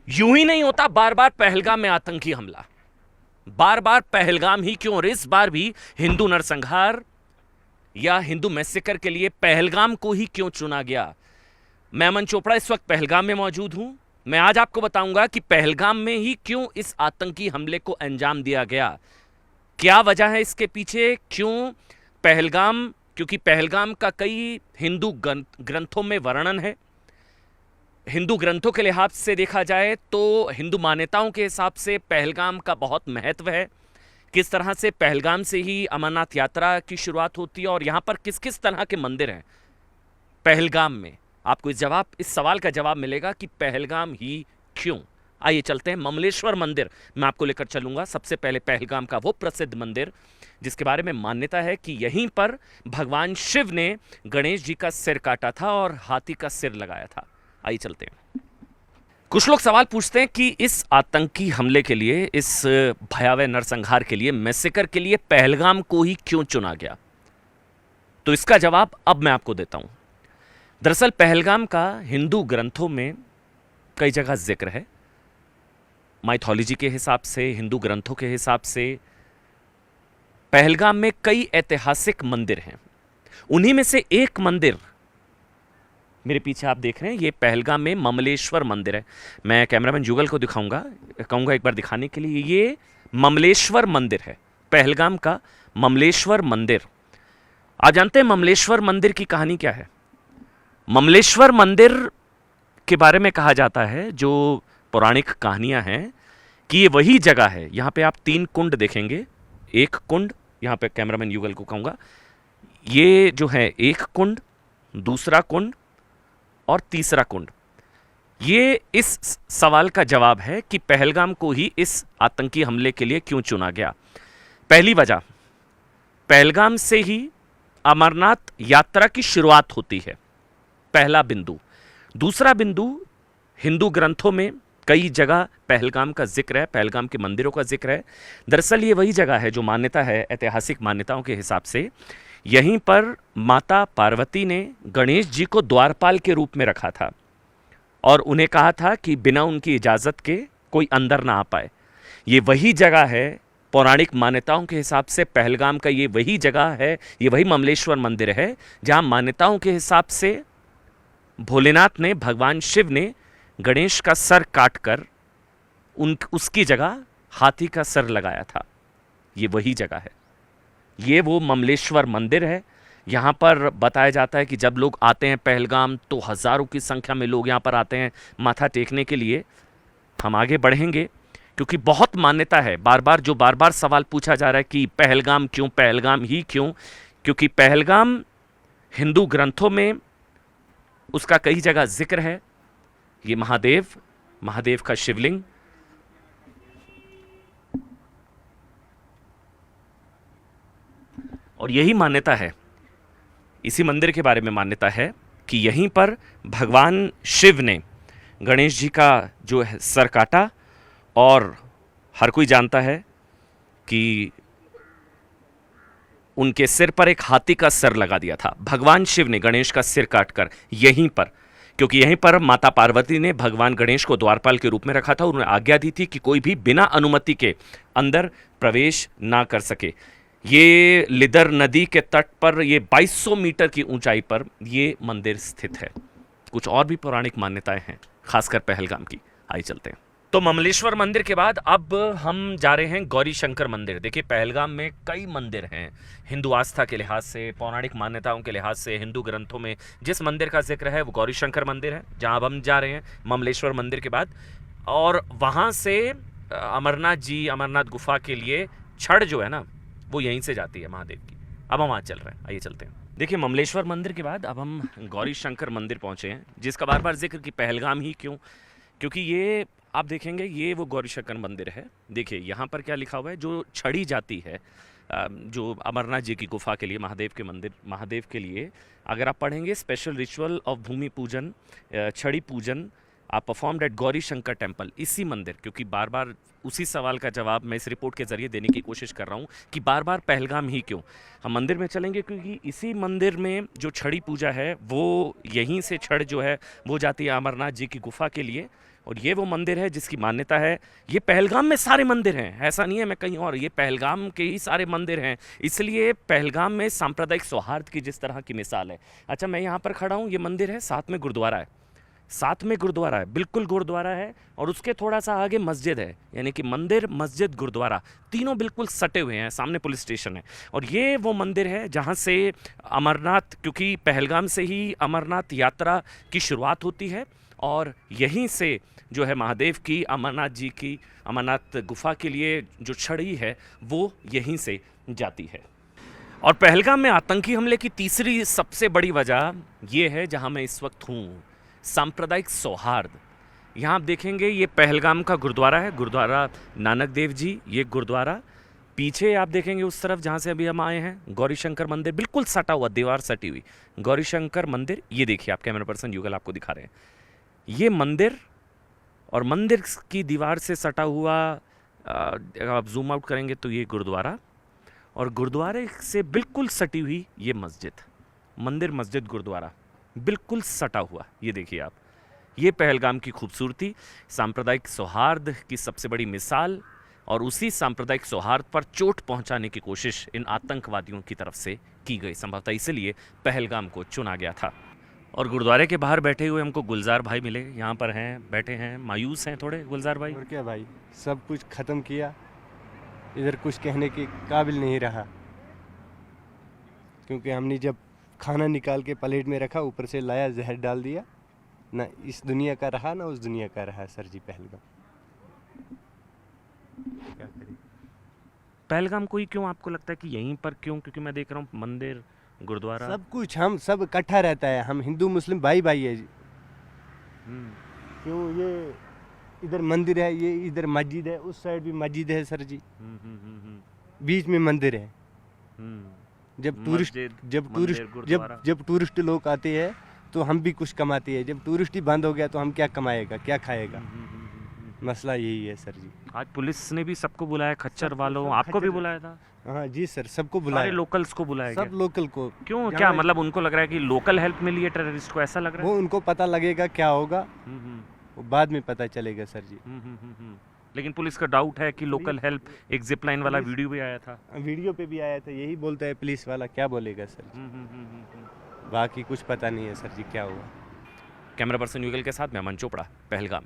यूं ही नहीं होता बार बार पहलगाम में आतंकी हमला। बार बार पहलगाम ही क्यों, और इस बार भी हिंदू नरसंहार या हिंदू मैसेकर के लिए पहलगाम को ही क्यों चुना गया। मैं अमन चोपड़ा इस वक्त पहलगाम में मौजूद हूं। मैं आज आपको बताऊंगा कि पहलगाम में ही क्यों इस आतंकी हमले को अंजाम दिया गया, क्या वजह है इसके पीछे, क्यों पहलगाम, क्योंकि पहलगाम का कई हिंदू ग्रंथों में वर्णन है। हिंदू ग्रंथों के लिहाज से देखा जाए तो हिंदू मान्यताओं के हिसाब से पहलगाम का बहुत महत्व है। किस तरह से पहलगाम से ही अमरनाथ यात्रा की शुरुआत होती है और यहां पर किस किस तरह के मंदिर हैं पहलगाम में। आपको इस सवाल का जवाब मिलेगा कि पहलगाम ही क्यों। आइए चलते हैं ममलेश्वर मंदिर, मैं आपको लेकर चलूंगा। सबसे पहले पहलगाम का वो प्रसिद्ध मंदिर जिसके बारे में मान्यता है कि यहीं पर भगवान शिव ने गणेश जी का सिर काटा था और हाथी का सिर लगाया था। आइए चलते हैं। कुछ लोग सवाल पूछते हैं कि इस आतंकी हमले के लिए, इस भयावह नरसंहार के लिए, मैसेकर के लिए पहलगाम को ही क्यों चुना गया। तो इसका जवाब अब मैं आपको देता हूं। दरअसल पहलगाम का हिंदू ग्रंथों में कई जगह जिक्र है। माइथोलॉजी के हिसाब से, हिंदू ग्रंथों के हिसाब से पहलगाम में कई ऐतिहासिक मंदिर हैं। उन्हीं में से एक मंदिर मेरे पीछे आप देख रहे हैं, ये पहलगाम में ममलेश्वर मंदिर है। मैं कैमरामैन जुगल को दिखाऊंगा, कहूंगा एक बार दिखाने के लिए। ये ममलेश्वर मंदिर है, पहलगाम का ममलेश्वर मंदिर। आप जानते हैं ममलेश्वर मंदिर की कहानी क्या है। ममलेश्वर मंदिर के बारे में कहा जाता है, जो पौराणिक कहानियां हैं, कि ये वही जगह है। यहां पे आप 3 कुंड देखेंगे। एक कुंड, यहां पे कैमरामैन युगल को कहूंगा, ये जो है एक कुंड, दूसरा कुंड और तीसरा कुंड। ये इस सवाल का जवाब है कि पहलगाम को ही इस आतंकी हमले के लिए क्यों चुना गया। पहली वजह, पहलगाम से ही अमरनाथ यात्रा की शुरुआत होती है, पहला बिंदु। दूसरा बिंदु, हिंदू ग्रंथों में कई जगह पहलगाम का जिक्र है, पहलगाम के मंदिरों का जिक्र है। दरअसल ये वही जगह है जो मान्यता है, ऐतिहासिक मान्यताओं के हिसाब से यहीं पर माता पार्वती ने गणेश जी को द्वारपाल के रूप में रखा था और उन्हें कहा था कि बिना उनकी इजाजत के कोई अंदर ना आ पाए। ये वही जगह है, पौराणिक मान्यताओं के हिसाब से पहलगाम का ये वही जगह है, ये वही ममलेश्वर मंदिर है जहां मान्यताओं के हिसाब से भोलेनाथ ने, भगवान शिव ने गणेश का सर काटकर उसकी जगह हाथी का सर लगाया था। ये वही जगह है, ये वो ममलेश्वर मंदिर है। यहाँ पर बताया जाता है कि जब लोग आते हैं पहलगाम तो हजारों की संख्या में लोग यहाँ पर आते हैं माथा टेकने के लिए। हम आगे बढ़ेंगे क्योंकि बहुत मान्यता है, बार बार सवाल पूछा जा रहा है कि पहलगाम क्यों, पहलगाम ही क्यों। क्योंकि पहलगाम हिंदू ग्रंथों में उसका कई जगह जिक्र है। ये महादेव का शिवलिंग, और यही मान्यता है, इसी मंदिर के बारे में मान्यता है कि यहीं पर भगवान शिव ने गणेश जी का जो है सर काटा। और हर कोई जानता है कि उनके सिर पर एक हाथी का सर लगा दिया था भगवान शिव ने, गणेश का सिर काटकर यहीं पर। क्योंकि यहीं पर माता पार्वती ने भगवान गणेश को द्वारपाल के रूप में रखा था और उन्हें आज्ञा दी थी कि कोई भी बिना अनुमति के अंदर प्रवेश ना कर सके। ये लिदर नदी के तट पर, ये 2200 मीटर की ऊंचाई पर ये मंदिर स्थित है। कुछ और भी पौराणिक मान्यताएं हैं, खासकर पहलगाम की। आइए चलते हैं। तो ममलेश्वर मंदिर के बाद अब हम जा रहे हैं गौरी शंकर मंदिर। देखिए पहलगाम में कई मंदिर हैं, हिंदू आस्था के लिहाज से, पौराणिक मान्यताओं के लिहाज से, हिंदू ग्रंथों में जिस मंदिर का जिक्र है वो गौरी शंकर मंदिर है, जहां अब हम जा रहे हैं ममलेश्वर मंदिर के बाद। और वहां से अमरनाथ जी, अमरनाथ गुफा के लिए छड़ जो है ना, वो यहीं से जाती है महादेव की। अब हम वहाँ चल रहे हैं, आइए चलते हैं। देखिए ममलेश्वर मंदिर के बाद अब हम गौरी शंकर मंदिर पहुँचे हैं, जिसका बार बार जिक्र कि पहलगाम ही क्यों। क्योंकि ये आप देखेंगे, ये वो गौरी शंकर मंदिर है। देखिए यहाँ पर क्या लिखा हुआ है, जो छड़ी जाती है जो अमरनाथ जी की गुफा के लिए, महादेव के मंदिर, महादेव के लिए अगर आप पढ़ेंगे, स्पेशल रिचुअल ऑफ भूमि पूजन, छड़ी पूजन आप performed eight Gauri Shankar temple, इसी मंदिर। क्योंकि बार बार उसी सवाल का जवाब मैं इस रिपोर्ट के जरिए देने की कोशिश कर रहा हूँ कि बार बार पहलगाम ही क्यों। हम मंदिर में चलेंगे क्योंकि इसी मंदिर में जो छड़ी पूजा है, वो यहीं से छड़ जो है वो जाती है अमरनाथ जी की गुफा के लिए। और ये वो मंदिर है जिसकी मान्यता है, ये पहलगाम में सारे मंदिर हैं, ऐसा नहीं है मैं कहीं और, ये पहलगाम के ही सारे मंदिर हैं, इसलिए पहलगाम में सांप्रदायिक सौहार्द की जिस तरह की मिसाल है। अच्छा, मैं यहाँ पर खड़ा हूँ, ये मंदिर है, साथ में गुरुद्वारा है, साथ में गुरुद्वारा है, बिल्कुल गुरुद्वारा है, और उसके थोड़ा सा आगे मस्जिद है, यानी कि मंदिर, मस्जिद, गुरुद्वारा तीनों बिल्कुल सटे हुए हैं, सामने पुलिस स्टेशन है। और ये वो मंदिर है जहाँ से अमरनाथ, क्योंकि पहलगाम से ही अमरनाथ यात्रा की शुरुआत होती है, और यहीं से जो है महादेव की, अमरनाथ जी की, अमरनाथ गुफा के लिए जो छड़ी है वो यहीं से जाती है। और पहलगाम में आतंकी हमले की तीसरी सबसे बड़ी वजह ये है, जहाँ मैं इस वक्त हूँ, सांप्रदायिक सौहार्द। यहाँ आप देखेंगे ये पहलगाम का गुरुद्वारा है, गुरुद्वारा नानक देव जी, ये गुरुद्वारा। पीछे आप देखेंगे उस तरफ जहाँ से अभी हम आए हैं, गौरी शंकर मंदिर, बिल्कुल सटा हुआ, दीवार सटी हुई गौरी शंकर मंदिर। ये देखिए, आप कैमरा पर्सन युगल आपको दिखा रहे हैं, ये मंदिर, और मंदिर की दीवार से सटा हुआ, आप जूम आउट करेंगे तो ये गुरुद्वारा, और गुरुद्वारे से बिल्कुल सटी हुई ये मस्जिद, मंदिर, मस्जिद, गुरुद्वारा बिल्कुल सटा हुआ। ये देखिए आप, ये पहलगाम की खूबसूरती, सांप्रदायिक सौहार्द की सबसे बड़ी मिसाल, और उसी सांप्रदायिक सौहार्द पर चोट पहुंचाने की कोशिश इन आतंकवादियों की तरफ से की गई, संभवतः इसलिए पहलगाम को चुना गया था। और गुरुद्वारे के बाहर बैठे हुए हमको गुलजार भाई मिले, यहाँ पर हैं, बैठे हैं, मायूस हैं थोड़े गुलजार भाई। और क्या भाई, सब कुछ ख़त्म किया, इधर कुछ कहने के काबिल नहीं रहा, क्योंकि हमने जब खाना निकाल के प्लेट में रखा, ऊपर से लाया, जहर डाल दिया, ना इस दुनिया का रहा ना उस दुनिया का रहा सर जी। पहलगाम क्या करें। पहलगाम को ही क्यों आपको लगता है कि यहीं पर क्यों? क्योंकि मैं देख रहा हूँ मंदिर, गुरुद्वारा, सब कुछ हम सब इकट्ठा रहता है, हम हिंदू मुस्लिम भाई भाई है जी। क्यों ये इधर मंदिर है, ये इधर मस्जिद है, उस साइड भी मस्जिद है सर जी, बीच में मंदिर है। जब टूरिस्ट जब टूरिस्ट लोग आते हैं तो हम भी कुछ कमाते हैं, जब टूरिस्ट ही बंद हो गया तो हम क्या कमाएगा, क्या खाएगा। मसला यही है सर जी। आज पुलिस ने भी सबको बुलाया, खच्चर वालों, आपको भी बुलाया था? हाँ जी सर, सबको सारे बुलाया, लोकल्स को बुलाया सब गया? लोकल को। क्यों, क्या मतलब उनको लग रहा है कि लोकल हेल्प मिली है टेररिस्ट को, ऐसा लग रहा है? वो उनको पता लगेगा क्या होगा, वो बाद में पता चलेगा सर जी। लेकिन पुलिस का डाउट है कि लोकल हेल्प, एक जिप लाइन वाला वीडियो भी आया था, वीडियो पे भी आया था, यही बोलता है पुलिस वाला, क्या बोलेगा सर जी। बाकी कुछ पता नहीं है सर जी क्या हुआ। कैमरा पर्सन युगल के साथ मैं अमन चोपड़ा, पहलगाम।